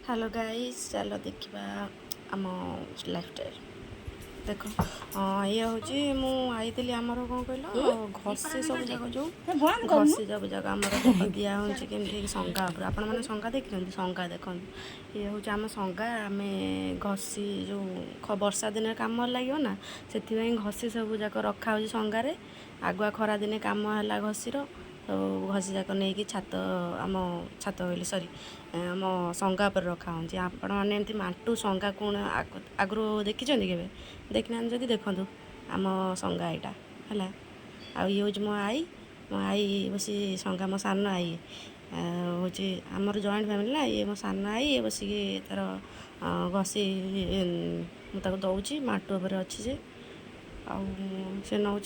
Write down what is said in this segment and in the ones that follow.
Hello guys, चलो देखा आम लाइफस्टाइल देख। ये हूँ मुझे आमर कौन कह घसी सब जाक जो घसी सब जाक आमर दिया होमती संगा उपर आपण मैंने संगा देखते संगा देखते ये हूँ आम संगा आम घसी जो वर्षा दिन कम लगे ना से घसी सब जाक रखा हो संगार आगुआ खरा दिने कम है घसीर तो घसी जाक नहीं छात आम छात कहली सरी आम संगा पर रखा हो आपण मैंने एमती माटू संगा कौन आगु देखी के देखना जदि देखूँ आम संगा यहाँ है आ ये हूँ मो आई बस संगा मो सान आई हूँ आमर जॉइंट फैमिली ना ये मो सान आई ये बस तार घसी मुझे दौची माटू उपर अच्छी से से नौ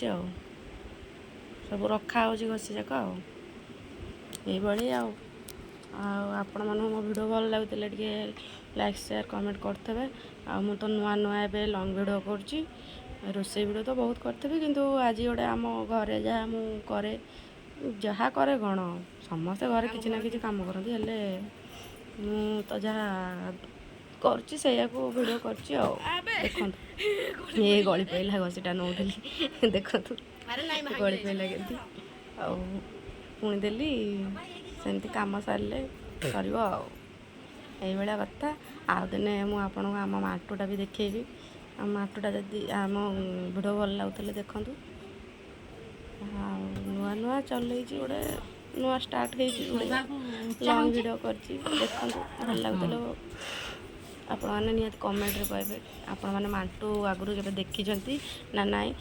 सब रखा हो घसी जाक यही आपण मानू मो वीडियो भल लगुले टे लाइक शेयर कमेंट करते मु तो नुआ नुआ ए लंग वीडियो कर रोसे वीडियो तो बहुत करी किंतु आज गोटे आम घरे जहाँ मुझे जहाँ करे कौन समस्ते घरे किसी ना कि कम करती हेल्ले मु तो जहाँ कर वीडियो कर ये गली पड़ा घसीटा नौली देखु गली पड़ा के पुणी देली सेमती कम सारे सर यही कथा आउ दिने मुझे आम माटूटा भी देखी आम माटूटा जदि आम वीडियो भल लगुले देखूँ नुआ नुआ चल गोटे नुआ स्टार्ट लंग वीडियो कर देखूँ भल लगुले आपण मैंने निहत कमेंट रे कहे आपण मैंने माटू आगुरी के देखी ना नाई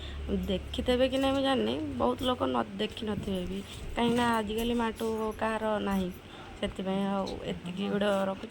देखीथे कि नहीं जानी बहुत लोग न देखी नथिबे भी कहीं आजिकल माटू कहार ना से वीडियो रखुच।